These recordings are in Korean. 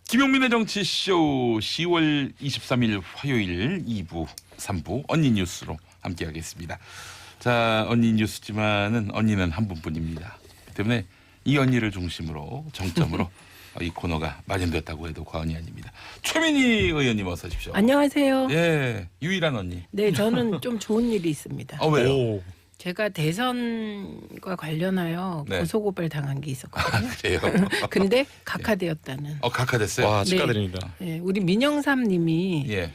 김용민의 정치쇼 10월 23일 화요일 2부, 3부 언니 뉴스로 함께하겠습니다. 자, 언니 뉴스지만은 언니는 한 분뿐입니다. 때문에 이 언니를 중심으로 정점으로 이 코너가 마련됐다고 해도 과언이 아닙니다. 최민희 의원님 어서 오십시오. 안녕하세요. 예, 유일한 언니. 네, 저는 좀 좋은 일이 있습니다. 왜요? 오. 제가 대선과 관련하여 네. 고소고발 당한 게 있었거든요. 그래요? 근데 각하되었다는. 각하됐어요? 와, 네. 축하드립니다. 네, 우리 민영삼님이 예.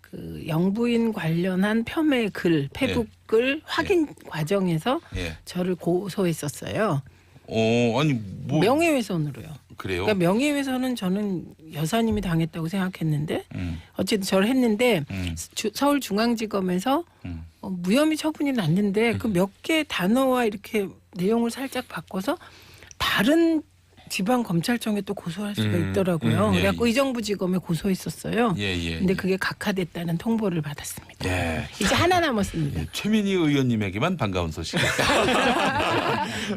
그 영부인 관련한 폄훼 글, 페북글 확인 과정에서 예. 저를 고소했었어요. 아니 뭐 명예훼손으로요. 그래요? 그러니까 명예훼손은 저는 여사님이 당했다고 생각했는데 음. 어쨌든 저를 했는데 음. 서울중앙지검에서 음. 무혐의 처분이 났는데 그 몇 개 단어와 이렇게 내용을 살짝 바꿔서 다른 지방 검찰청에 또 고소할 수가 있더라고요. 예, 그래갖고 예. 의정부지검에 고소했었어요. 예. 근데 그게 각하됐다는 통보를 받았습니다. 예. 이제 하나 남았습니다. 예, 최민희 의원님에게만 반가운 소식.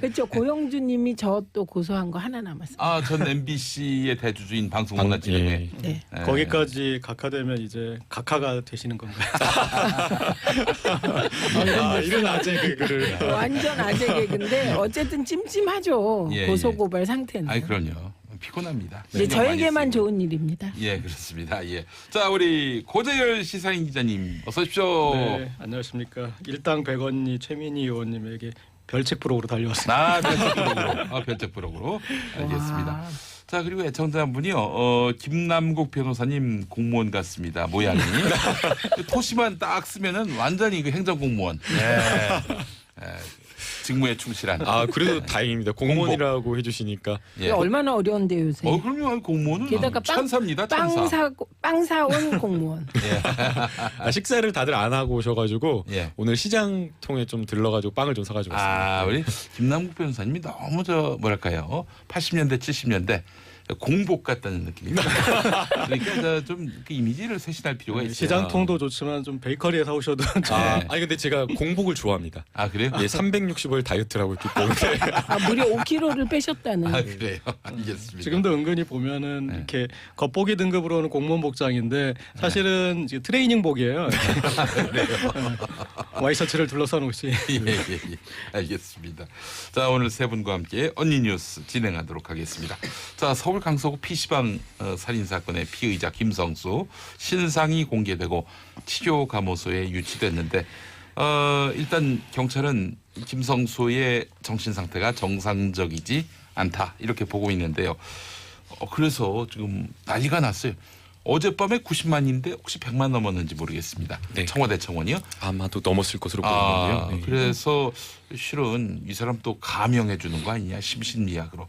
그렇죠. 고영주님이 저 또 고소한 거 하나 남았습니다. 전 MBC의 대주주인 방송문화진흥회. 예. 네. 예. 거기까지 각하되면 이제 각하가 되시는 건가요? 이런 아재 개그를. 완전 아재 개그인데 어쨌든 찜찜하죠. 예, 고소고발 상태는. 아이 그럼요. 피곤합니다. 이제 신경 많이 저에게만 쓰이고. 좋은 일입니다. 예, 그렇습니다. 예. 자, 우리 고재열 시사인 기자님 어서 오십시오. 네, 안녕하십니까. 일당 100원이 최민희 의원님에게 별책 부록으로 달려왔습니다. 별책 부록으로. 별책 부록으로. 알겠습니다. 와. 자, 그리고 애청자 한 분이요. 김남국 변호사님 공무원 같습니다. 모양이. 그 토시만 딱 쓰면은 완전히 그 행정공무원. 예. 직무에 충실한. 그래도 다행입니다. 공무원이라고 해주시니까. 예. 이게 얼마나 어려운데 요새. 그럼요. 공무원은 게다가 천사입니다. 천사. 빵 사온 공무원. 식사를 다들 안 하고 오셔가지고 예. 오늘 시장 통에 좀 들러가지고 빵을 좀 사가지고 왔습니다. 우리 김남국 변호사님이 너무 뭐랄까요? 80년대, 70년대 공복 같다는 느낌입니다. 그러니까 좀 그 이미지를 쇄신할 필요가 있어요. 시장통도 좋지만 좀 베이커리에 사오셔도 좀 아니 근데 제가 공복을 좋아합니다. 그래요? 예, 365일 다이어트라고 했기 때문에. 무려 5kg를 빼셨다는. 그래요. 알겠습니다. 지금도 은근히 보면은 네. 이렇게 겉보기 등급으로는 공무원 복장인데 사실은 이제 트레이닝복이에요. 와이셔츠를 둘러싼 옷이. 예. 알겠습니다. 자, 오늘 세 분과 함께 언니 뉴스 진행하도록 하겠습니다. 자, 서울 강서구 PC방 살인 사건의 피의자 김성수 신상이 공개되고 치료 감호소에 유치됐는데 일단 경찰은 김성수의 정신 상태가 정상적이지 않다 이렇게 보고 있는데요. 그래서 지금 난리가 났어요. 어젯밤에 90만인데 혹시 100만 넘었는지 모르겠습니다. 네. 청와대 청원이요? 아마도 넘었을 것으로 보이는데요. 네. 그래서 실은 이 사람 또 감형해 주는 거 아니냐 심신미약으로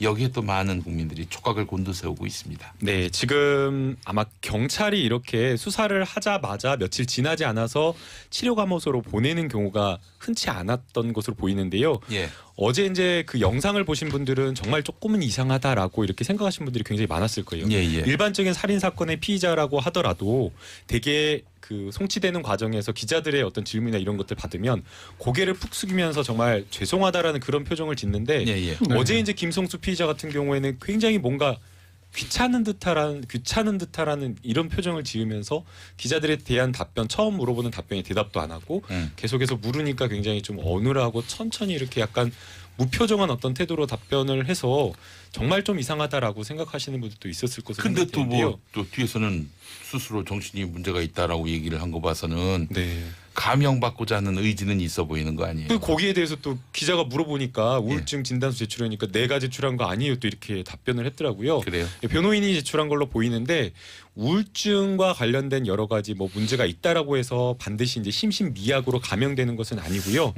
여기에 또 많은 국민들이 촉각을 곤두세우고 있습니다. 네, 지금 아마 경찰이 이렇게 수사를 하자마자 며칠 지나지 않아서 치료감호소로 보내는 경우가 흔치 않았던 것으로 보이는데요. 예. 어제 이제 그 영상을 보신 분들은 정말 조금은 이상하다라고 이렇게 생각하신 분들이 굉장히 많았을 거예요. 예. 일반적인 살인 사건의 피의자라고 하더라도 되게 그 송치되는 과정에서 기자들의 어떤 질문이나 이런 것들 받으면 고개를 푹 숙이면서 정말 죄송하다라는 그런 표정을 짓는데 예. 어제 이제 김성수 피의자 같은 경우에는 굉장히 뭔가 귀찮은 듯하라는 이런 표정을 지으면서 기자들에 대한 답변 처음 물어보는 답변에 대답도 안 하고 계속해서 물으니까 굉장히 좀 어눌하고 천천히 이렇게 약간 무표정한 어떤 태도로 답변을 해서 정말 좀 이상하다라고 생각하시는 분들도 있었을 것으로 근데 또 생각되는데요. 또 뒤에서는 스스로 정신이 문제가 있다라고 얘기를 한 거 봐서는 네. 감형받고자 하는 의지는 있어 보이는 거 아니에요? 그 거기에 대해서 또 기자가 물어보니까 우울증 진단서 제출하니까 내가 제출한 거 아니에요 또 이렇게 답변을 했더라고요. 그래요? 변호인이 제출한 걸로 보이는데 우울증과 관련된 여러 가지 뭐 문제가 있다라고 해서 반드시 이제 심신미약으로 감형되는 것은 아니고요.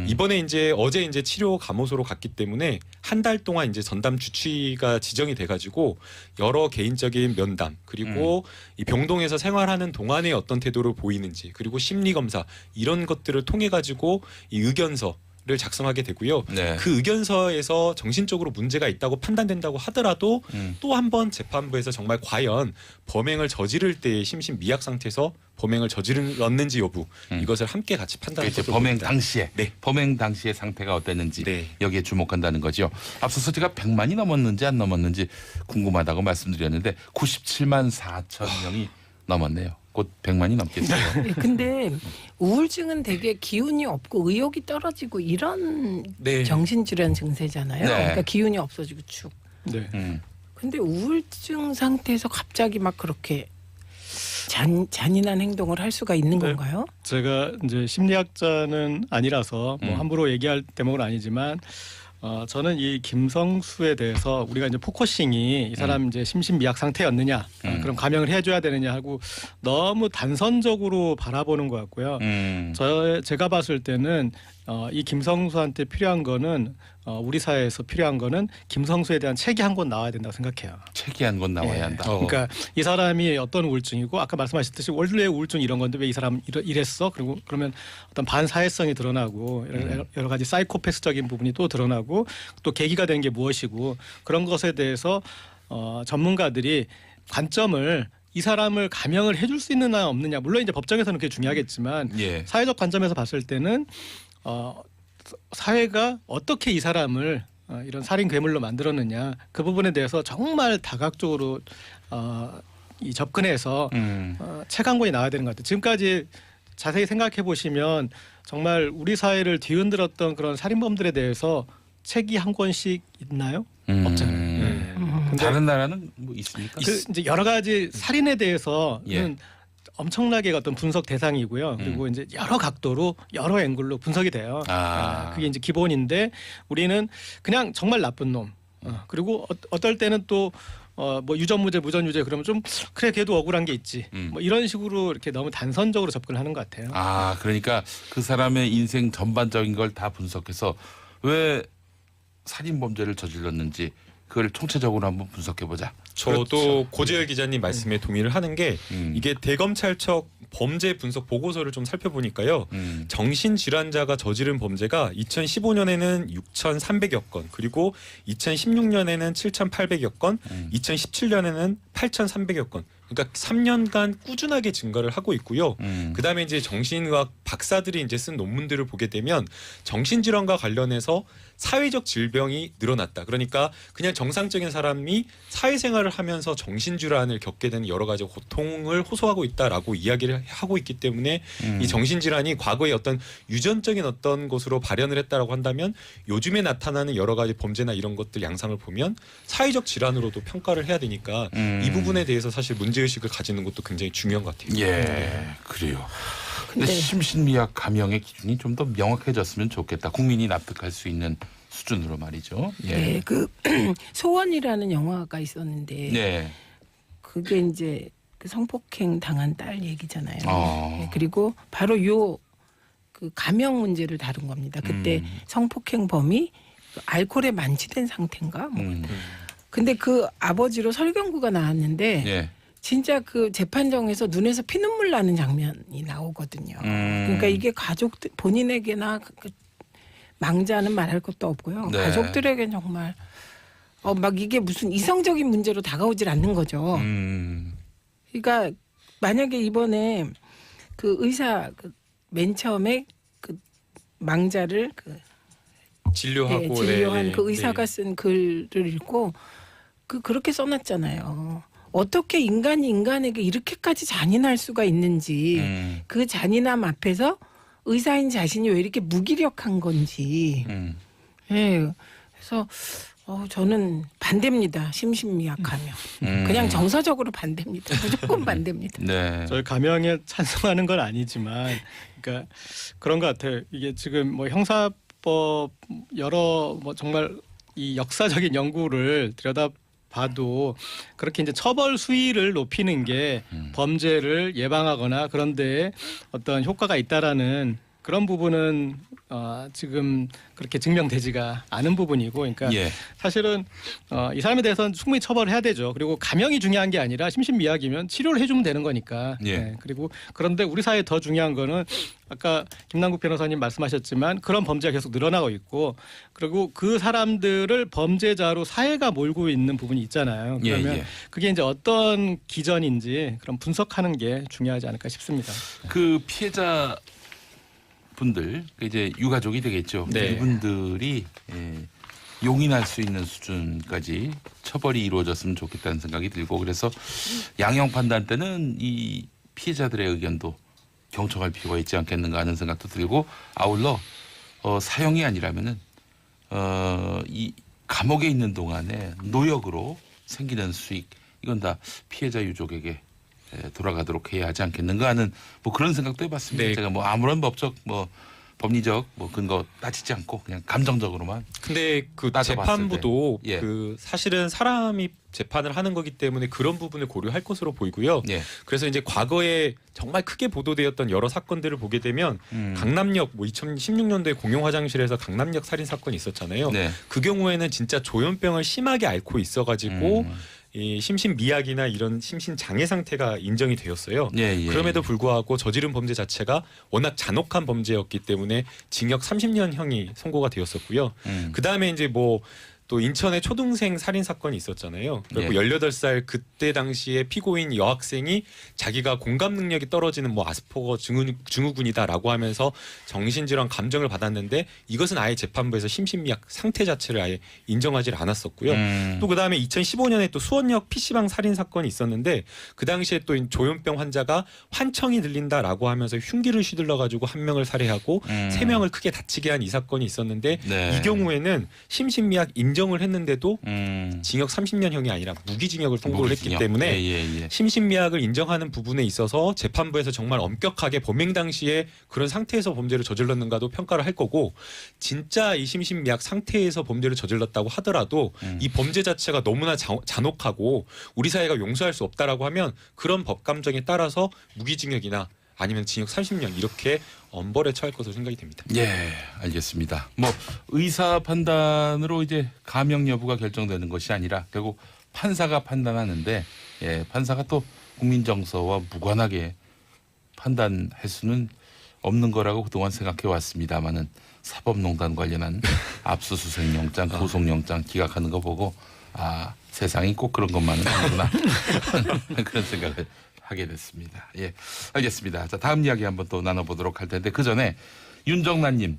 이번에 이제 어제 이제 치료 감호소로 갔기 때문에 한 달 동안 이제 전담 주치가 지정이 돼가지고 여러 개인적인 면담 그리고 이 병동에서 생활하는 동안에 어떤 태도를 보이는지 그리고 심리 검사 이런 것들을 통해 가지고 이 의견서 를 작성하게 되고요. 네. 그 의견서에서 정신적으로 문제가 있다고 판단된다고 하더라도 또 한 번 재판부에서 정말 과연 범행을 저지를 때의 심신 미약 상태에서 범행을 저질렀는지 여부 이것을 함께 같이 판단할 그렇죠. 것으로 범행 보입니다. 당시에 네. 범행 당시의 상태가 어땠는지 네. 여기에 주목한다는 거죠. 앞서서 제가 100만이 넘었는지 안 넘었는지 궁금하다고 말씀드렸는데 97만 4천 명이 넘었네요. 곧 100만이 넘겠어요. 예, 근데 우울증은 되게 기운이 없고 의욕이 떨어지고 이런 네. 정신질환 증세잖아요. 네. 그러니까 기운이 없어지고 축. 네. 근데 우울증 상태에서 갑자기 막 그렇게 잔인한 행동을 할 수가 있는 네. 건가요? 제가 이제 심리학자는 아니라서 뭐 함부로 얘기할 대목은 아니지만 저는 이 김성수에 대해서 우리가 이제 포커싱이 이 사람 이제 심신미약 상태였느냐, 그럼 감형을 해줘야 되느냐 하고 너무 단선적으로 바라보는 것 같고요. 제가 봤을 때는 이 김성수한테 필요한 거는 우리 사회에서 필요한 거는 김성수에 대한 책이 한 권 나와야 된다고 생각해요. 책이 한 권 나와야 한다. 그러니까 이 사람이 어떤 우울증이고 아까 말씀하셨듯이 원래 우울증 이런 건데 왜 이 사람 이랬어? 그리고 그러면 어떤 반사회성이 드러나고 여러 가지 사이코패스적인 부분이 또 드러나고 또 계기가 된 게 무엇이고 그런 것에 대해서 전문가들이 관점을 이 사람을 감형을 해줄 수 있느냐 없느냐 물론 이제 법정에서는 그게 중요하겠지만 예. 사회적 관점에서 봤을 때는 사회가 어떻게 이 사람을 이런 살인 괴물로 만들었느냐 그 부분에 대해서 정말 다각적으로 이 접근해서 책 한 권이 나와야 되는 것 같아요. 지금까지 자세히 생각해 보시면 정말 우리 사회를 뒤흔들었던 그런 살인범들에 대해서 책이 한 권씩 있나요? 없잖아요. 근데 다른 나라는 뭐 있습니까? 그 이제 여러 가지 살인에 대해서는 예. 엄청나게 어떤 분석 대상이고요. 그리고 이제 여러 각도로 여러 앵글로 분석이 돼요. 그게 이제 기본인데 우리는 그냥 정말 나쁜 놈. 그리고 어떨 때는 또 뭐 유전무죄, 무전유죄 그러면 좀 그래 걔도 억울한 게 있지. 뭐 이런 식으로 이렇게 너무 단선적으로 접근하는 것 같아요. 그러니까 그 사람의 인생 전반적인 걸 다 분석해서 왜 살인 범죄를 저질렀는지 그걸 총체적으로 한번 분석해 보자. 저도 그렇죠. 고재열 기자님 말씀에 동의를 하는 게 이게 대검찰청 범죄 분석 보고서를 좀 살펴보니까요. 정신질환자가 저지른 범죄가 2015년에는 6,300여 건, 그리고 2016년에는 7,800여 건, 2017년에는 8,300여 건. 그러니까 3년간 꾸준하게 증가를 하고 있고요. 그다음에 이제 정신의학 박사들이 이제 쓴 논문들을 보게 되면 정신질환과 관련해서 사회적 질병이 늘어났다. 그러니까 그냥 정상적인 사람이 사회생활을 하면서 정신질환을 겪게 되는 여러 가지 고통을 호소하고 있다라고 이야기를 하고 있기 때문에 이 정신질환이 과거에 어떤 유전적인 어떤 것으로 발현을 했다라고 한다면 요즘에 나타나는 여러 가지 범죄나 이런 것들 양상을 보면 사회적 질환으로도 평가를 해야 되니까 이 부분에 대해서 사실 문제의식을 가지는 것도 굉장히 중요한 것 같아요. 예, 그래요. 근데 근데 심신미약 감형의 기준이 좀 더 명확해졌으면 좋겠다. 국민이 납득할 수 있는 수준으로 말이죠. 예. 네, 그 소원이라는 영화가 있었는데 네. 그게 이제 그 성폭행 당한 딸 얘기잖아요. 어. 네, 그리고 바로 요 그 감형 문제를 다룬 겁니다. 그때 성폭행범이 알코올에 만취된 상태인가? 뭐. 근데 그 아버지로 설경구가 나왔는데 예. 진짜 그 재판정에서 눈에서 피눈물 나는 장면이 나오거든요. 그러니까 이게 가족들 본인에게나 그 망자는 말할 것도 없고요. 네. 가족들에겐 정말 막 이게 무슨 이성적인 문제로 다가오질 않는 거죠. 그러니까 만약에 이번에 그 의사 맨 처음에 그 망자를 그 진료하고 진료한 네, 그 의사가 쓴 글을 읽고 그렇게 써놨잖아요. 어떻게 인간이 인간에게 이렇게까지 잔인할 수가 있는지 그 잔인함 앞에서 의사인 자신이 왜 이렇게 무기력한 건지. 예. 그래서 저는 반대입니다. 심신미약하면 그냥 정서적으로 반대입니다. 무조건 반대입니다. 네. 저희 감형에 찬성하는 건 아니지만, 그러니까 그런 것 같아요. 이게 지금 뭐 형사법 여러 뭐 정말 이 역사적인 연구를 들여다봐도 그렇게 이제 처벌 수위를 높이는 게 범죄를 예방하거나 그런 데에 어떤 효과가 있다라는 그런 부분은 지금 그렇게 증명되지가 않은 부분이고, 그러니까 예. 사실은 이 사람에 대해서는 충분히 처벌을 해야 되죠. 그리고 감형이 중요한 게 아니라 심신미약이면 치료를 해주면 되는 거니까. 예. 네. 그리고 그런데 우리 사회에 더 중요한 거는 아까 김남국 변호사님 말씀하셨지만 그런 범죄가 계속 늘어나고 있고, 그리고 그 사람들을 범죄자로 사회가 몰고 있는 부분이 있잖아요. 그러면 예. 그게 이제 어떤 기전인지 그런 분석하는 게 중요하지 않을까 싶습니다. 그 피해자 분들 이제 유가족이 되겠죠. 네. 이분들이 용인할 수 있는 수준까지 처벌이 이루어졌으면 좋겠다는 생각이 들고, 그래서 양형 판단 때는 이 피해자들의 의견도 경청할 필요가 있지 않겠는가 하는 생각도 들고, 아울러 사형이 아니라면은 이 감옥에 있는 동안에 노역으로 생기는 수익, 이건 다 피해자 유족에게 돌아가도록 해야 하지 않겠는가 하는 뭐 그런 생각도 해봤습니다. 네. 제가 뭐 아무런 법적 뭐 법리적 뭐 근거 따지지 않고 그냥 감정적으로만. 근데 그 따져봤을 재판부도 때. 예. 그 사실은 사람이 재판을 하는 거기 때문에 그런 부분을 고려할 것으로 보이고요. 예. 그래서 이제 과거에 정말 크게 보도되었던 여러 사건들을 보게 되면 강남역 뭐 2016년도에 공용 화장실에서 강남역 살인 사건이 있었잖아요. 네. 그 경우에는 진짜 조현병을 심하게 앓고 있어가지고 이 심신미약이나 이런 심신장애 상태가 인정이 되었어요. 예. 그럼에도 불구하고 저지른 범죄 자체가 워낙 잔혹한 범죄였기 때문에 징역 30년형이 선고가 되었었고요. 그 다음에 이제 뭐 또 인천에 초등생 살인 사건이 있었잖아요. 그리고 예. 18살 그때 당시에 피고인 여학생이 자기가 공감 능력이 떨어지는 뭐 아스퍼거 증후군이다라고 하면서 정신질환 감정을 받았는데 이것은 아예 재판부에서 심신미약 상태 자체를 아예 인정하지 않았었고요. 또 그 다음에 2015년에 또 수원역 PC방 살인 사건이 있었는데 그 당시에 또 조현병 환자가 환청이 들린다라고 하면서 흉기를 휘둘러 가지고 한 명을 살해하고 3명을 크게 다치게 한 이 사건이 있었는데 네. 이 경우에는 심신미약 인정을 했는데도 음. 징역 30년형이 아니라 무기징역을 선고를 했기 무기징역. 때문에 예. 심신미약을 인정하는 부분에 있어서 재판부에서 정말 엄격하게 범행 당시에 그런 상태에서 범죄를 저질렀는가도 평가를 할 거고, 진짜 이 심신미약 상태에서 범죄를 저질렀다고 하더라도 이 범죄 자체가 너무나 잔혹하고 우리 사회가 용서할 수 없다라고 하면 그런 법 감정에 따라서 무기징역이나 아니면 징역 30년 이렇게 엄벌에 처할 것으로 생각이 됩니다. 예, 알겠습니다. 뭐 의사 판단으로 이제 감형 여부가 결정되는 것이 아니라 결국 판사가 판단하는데, 판사가 또 국민 정서와 무관하게 판단할 수는 없는 거라고 그동안 생각해 왔습니다만은 사법농단 관련한 압수수색 영장, 구속영장 기각하는 거 보고 세상이 꼭 그런 것만은 아니구나 그런 생각을 하게 됐습니다. 예, 알겠습니다. 자, 다음 이야기 한번 또 나눠보도록 할 텐데 그 전에 윤정란님,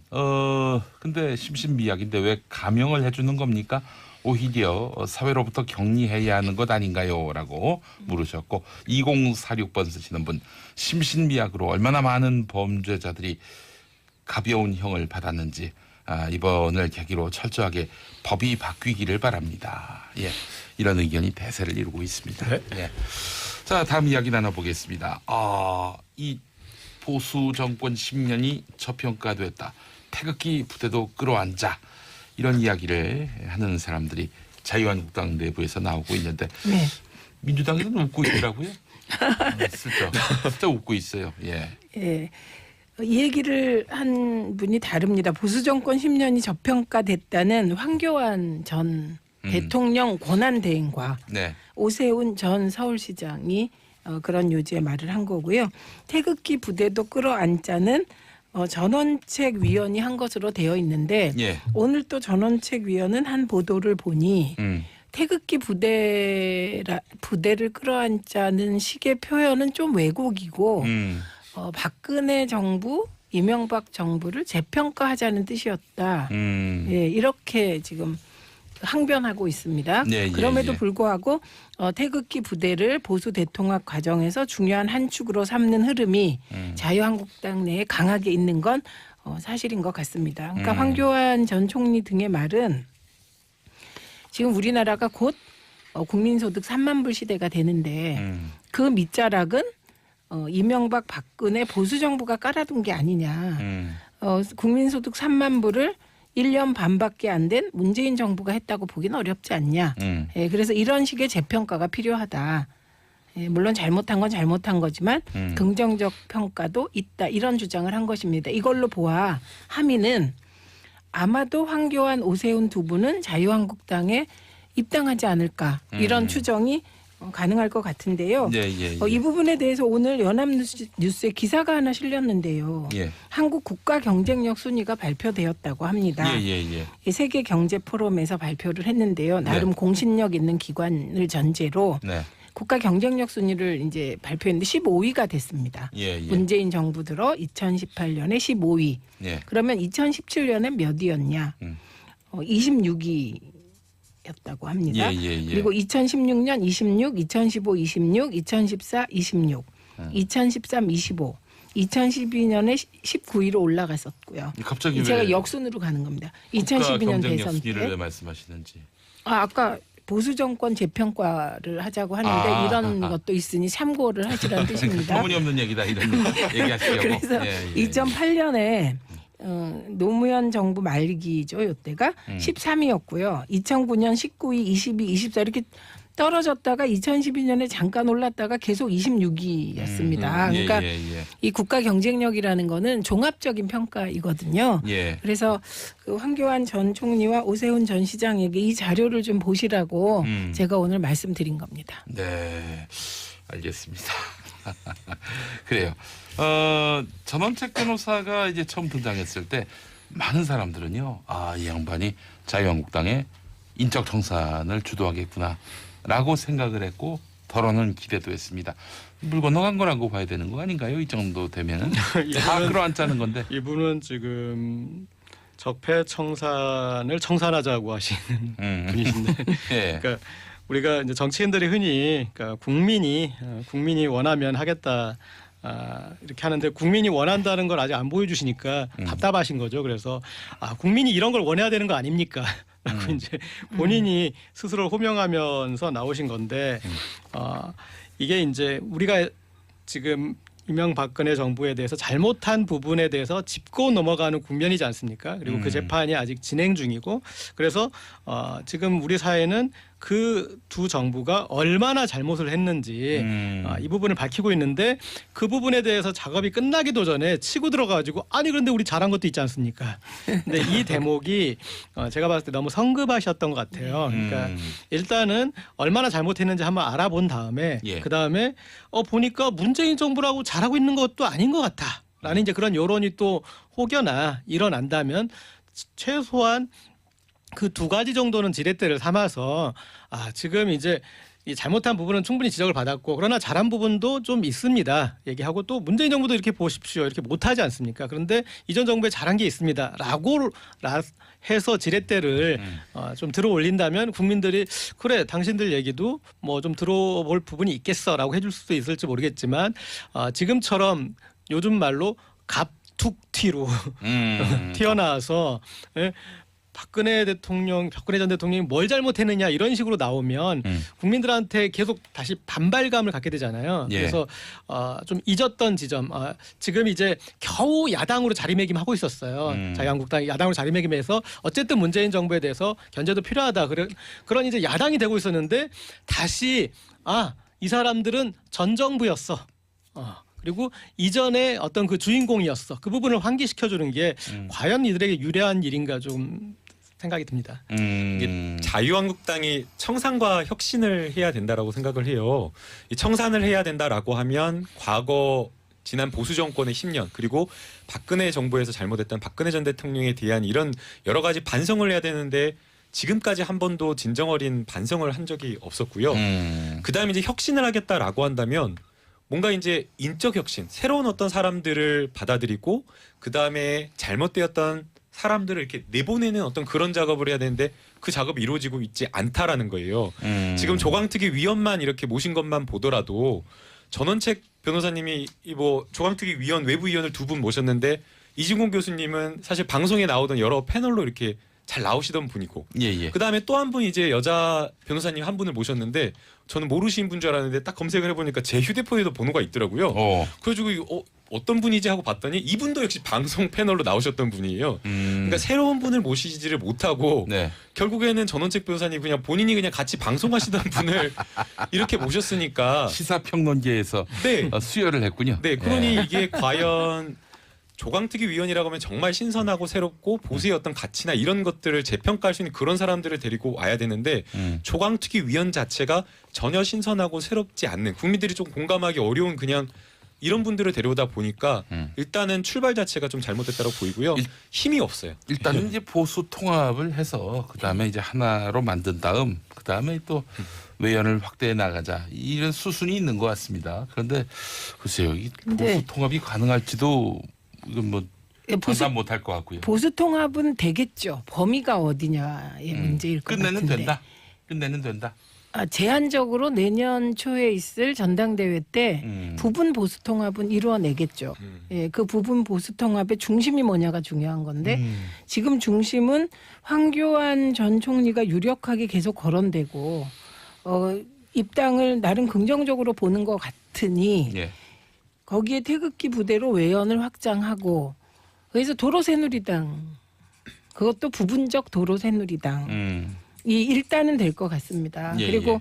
근데 심신미약인데 왜 감형을 해주는 겁니까? 오히려 사회로부터 격리해야 하는 것 아닌가요?라고 물으셨고, 2046번 쓰시는 분, 심신미약으로 얼마나 많은 범죄자들이 가벼운 형을 받았는지 이번을 계기로 철저하게 법이 바뀌기를 바랍니다. 예, 이런 의견이 대세를 이루고 있습니다. 네. 예. 자, 다음 이야기 나눠보겠습니다. 이 보수 정권 10년이 저평가됐다. 태극기 부대도 끌어안자. 이런 이야기를 하는 사람들이 자유한국당 내부에서 나오고 있는데 네. 민주당에서는 웃고 있더라고요. 진짜 웃고 있어요. 예. 예. 이 얘기를 한 분이 다릅니다. 보수 정권 10년이 저평가됐다는 황교안 전 대통령 권한 대행과 네. 오세훈 전 서울시장이 그런 요지의 말을 한 거고요. 태극기 부대도 끌어안자는 전원책 위원이 한 것으로 되어 있는데 예. 오늘 또 전원책 위원은 한 보도를 보니 태극기 부대를 끌어안자는 식의 표현은 좀 왜곡이고 박근혜 정부, 이명박 정부를 재평가하자는 뜻이었다. 예, 이렇게 지금 항변하고 있습니다. 예, 그럼에도 예. 불구하고 태극기 부대를 보수 대통합 과정에서 중요한 한 축으로 삼는 흐름이 자유한국당 내에 강하게 있는 건 사실인 것 같습니다. 그러니까 황교안 전 총리 등의 말은 지금 우리나라가 곧 국민소득 3만 불 시대가 되는데 그 밑자락은 이명박 박근혜 보수 정부가 깔아둔 게 아니냐. 국민소득 3만 불을 1년 반밖에 안 된 문재인 정부가 했다고 보기는 어렵지 않냐. 예, 그래서 이런 식의 재평가가 필요하다. 예, 물론 잘못한 건 잘못한 거지만 긍정적 평가도 있다 이런 주장을 한 것입니다. 이걸로 보아 함의는 아마도 황교안, 오세훈 두 분은 자유한국당에 입당하지 않을까 이런 추정이 가능할 것 같은데요. 예, 예, 예. 이 부분에 대해서 오늘 연합뉴스에 기사가 하나 실렸는데요. 예. 한국 국가 경쟁력 순위가 발표되었다고 합니다. 예, 예, 예. 이 세계 경제 포럼에서 발표를 했는데요. 나름 네. 공신력 있는 기관을 전제로 네. 국가 경쟁력 순위를 이제 발표했는데 15위가 됐습니다. 예, 예. 문재인 정부 들어 2018년에 15위. 예. 그러면 2017년에 몇 위였냐? 26위였다고 합니다. 예, 예, 예. 그리고 2016년 26, 2015 26, 2014 26, 2013 25, 2012년에 19위로 올라갔었고요. 갑자기 제가 왜 역순으로 가는 겁니다. 국가 2012년 경쟁력 대선 순위를 왜 때. 말씀하시는지. 아까 보수 정권 재평가를 하자고 하는데 아. 이런 것도 있으니 참고를 하시라는 뜻입니다. 터무니없는 얘기다 이런 얘기하시려고. 그래서 예, 예, 2008년에 노무현 정부 말기죠. 이때가 13위였고요. 2009년 19위, 22, 24 이렇게 떨어졌다가 2012년에 잠깐 올랐다가 계속 26위였습니다. 그러니까 예, 예, 이 국가 경쟁력이라는 거는 종합적인 평가이거든요. 예. 그래서 그 황교안 전 총리와 오세훈 전 시장에게 이 자료를 좀 보시라고 제가 오늘 말씀드린 겁니다. 네, 알겠습니다. 그래요. 전원책 변호사가 이제 처음 등장했을 때 많은 사람들은요, 이 양반이 자유한국당의 인적 청산을 주도하겠구나라고 생각을 했고 덜어는 기대도 했습니다. 물 건너간 거라고 봐야 되는 거 아닌가요? 이 정도 되면은 다 끌어안자는 건데. 이분은 지금 적폐 청산을 청산하자고 하시는 분이신데, 예. 그러니까 우리가 이제 정치인들이 흔히 그러니까 국민이 원하면 하겠다. 이렇게 하는데 국민이 원한다는 걸 아직 안 보여주시니까 답답하신 거죠. 그래서 국민이 이런 걸 원해야 되는 거 아닙니까? 라고 이제 본인이 스스로 호명하면서 나오신 건데 이게 이제 우리가 지금 이명박근혜 정부에 대해서 잘못한 부분에 대해서 짚고 넘어가는 국면이지 않습니까? 그리고 그 재판이 아직 진행 중이고 그래서 지금 우리 사회는 그 두 정부가 얼마나 잘못을 했는지 이 부분을 밝히고 있는데 그 부분에 대해서 작업이 끝나기도 전에 치고 들어가가지고 아니 그런데 우리 잘한 것도 있지 않습니까? 근데 이 대목이 제가 봤을 때 너무 성급하셨던 것 같아요. 그러니까 일단은 얼마나 잘못했는지 한번 알아본 다음에 예. 그 다음에 보니까 문재인 정부라고 잘하고 있는 것도 아닌 것 같다라는 이제 그런 여론이 또 혹여나 일어난다면 최소한 그 두 가지 정도는 지렛대를 삼아서 지금 이제 이 잘못한 부분은 충분히 지적을 받았고 그러나 잘한 부분도 좀 있습니다. 얘기하고 또 문재인 정부도 이렇게 보십시오. 이렇게 못하지 않습니까? 그런데 이전 정부에 잘한 게 있습니다. 라고 해서 지렛대를 좀 들어 올린다면 국민들이 그래 당신들 얘기도 뭐 좀 들어볼 부분이 있겠어라고 해줄 수도 있을지 모르겠지만 지금처럼 요즘 말로 갑툭튀로 튀어나와서 박근혜 전 대통령이 뭘 잘못했느냐 이런 식으로 나오면 국민들한테 계속 다시 반발감을 갖게 되잖아요. 예. 그래서 좀 잊었던 지점, 지금 이제 겨우 야당으로 자리매김하고 있었어요. 자유한국당이 야당으로 자리매김해서 어쨌든 문재인 정부에 대해서 견제도 필요하다. 그런 이제 야당이 되고 있었는데 다시 이 사람들은 전 정부였어. 그리고 이전에 어떤 그 주인공이었어. 그 부분을 환기시켜주는 게 과연 이들에게 유리한 일인가 좀 생각이 듭니다. 이게 자유한국당이 청산과 혁신을 해야 된다라고 생각을 해요. 이 청산을 해야 된다라고 하면 과거 지난 보수 정권의 10년 그리고 박근혜 정부에서 잘못했던 박근혜 전 대통령에 대한 이런 여러 가지 반성을 해야 되는데 지금까지 한 번도 진정 어린 반성을 한 적이 없었고요. 그다음에 이제 혁신을 하겠다라고 한다면 뭔가 이제 인적 혁신, 새로운 어떤 사람들을 받아들이고 그다음에 잘못되었던 사람들을 이렇게 내보내는 어떤 그런 작업을 해야 되는데 그 작업이 이루어지고 있지 않다라는 거예요. 지금 조광특위 위원만 이렇게 모신 것만 보더라도 전원책 변호사님이 뭐 조광특위 위원 외부위원을 두 분 모셨는데 이진공 교수님은 사실 방송에 나오던 여러 패널로 이렇게 잘 나오시던 분이고 예. 그다음에 또 한 분 이제 여자 변호사님 한 분을 모셨는데 저는 모르시는 분 줄 알았는데 딱 검색을 해보니까 제 휴대폰에도 번호가 있더라고요. 그래가지고 이거 어떤 분이지 하고 봤더니 이분도 역시 방송 패널로 나오셨던 분이에요. 그러니까 새로운 분을 모시지를 못하고 네. 결국에는 전원책 변호사님 그냥 본인이 그냥 같이 방송하시던 분을 이렇게 모셨으니까 시사평론계에서 네. 수여를 했군요. 네, 그러니 이게 과연 조강특위 위원이라고 하면 정말 신선하고 새롭고 보수의 어떤 가치나 이런 것들을 재평가할 수 있는 그런 사람들을 데리고 와야 되는데 조강특위 위원 자체가 전혀 신선하고 새롭지 않는 국민들이 좀 공감하기 어려운 그냥 이런 분들을 데려오다 보니까 일단은 출발 자체가 좀 잘못됐다고 보이고요. 힘이 없어요. 일단은 이제 보수 통합을 해서 그다음에 이제 하나로 만든 다음 그다음에 또 외연을 확대해 나가자 이런 수순이 있는 것 같습니다. 그런데 글쎄요, 이 보수 통합이 가능할지도 이건 뭐 판단 못할 것 같고요. 보수 통합은 되겠죠. 범위가 어디냐의 문제일 것 같은데. 끝내는 된다. 제한적으로 내년 초에 있을 전당대회 때 부분 보수 통합은 이루어내겠죠. 예, 그 부분 보수 통합의 중심이 뭐냐가 중요한 건데 지금 중심은 황교안 전 총리가 유력하게 계속 거론되고 입당을 나름 긍정적으로 보는 것 같으니 예. 거기에 태극기 부대로 외연을 확장하고 그래서 도로새누리당 그것도 부분적 도로새누리당 이 일단은 될 것 같습니다. 예, 그리고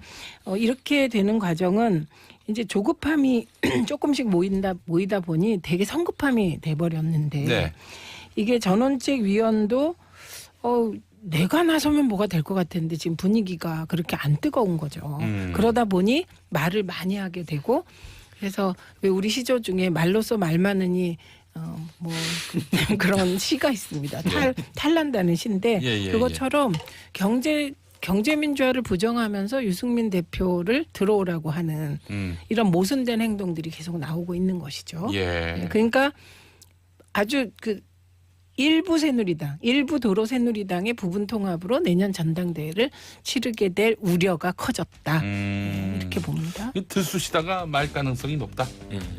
이렇게 되는 과정은 이제 조급함이 조금씩 모이다 보니 되게 성급함이 돼버렸는데 네. 이게 전원책 위원도 내가 나서면 뭐가 될 것 같은데 지금 분위기가 그렇게 안 뜨거운 거죠. 그러다 보니 말을 많이 하게 되고 그래서 왜 우리 시조 중에 말로써 말 많으니 그런 시가 있습니다. 탈난다는 시인데 그것처럼 경제민주화를 부정하면서 유승민 대표를 들어오라고 하는 이런 모순된 행동들이 계속 나오고 있는 것이죠. 예. 그러니까 아주 일부 새누리당, 일부 도로 새누리당의 부분 통합으로 내년 전당대회를 치르게 될 우려가 커졌다. 이렇게 봅니다. 들쑤시다가 말 가능성이 높다.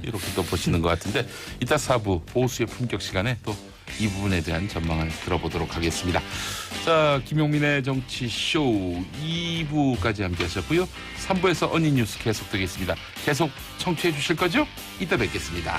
이렇게 또 보시는 것 같은데 이따 4부 보수의 품격 시간에 또 이 부분에 대한 전망을 들어보도록 하겠습니다. 자, 김용민의 정치쇼 2부까지 함께 하셨고요. 3부에서 어니뉴스 계속되겠습니다. 계속 청취해 주실 거죠? 이따 뵙겠습니다.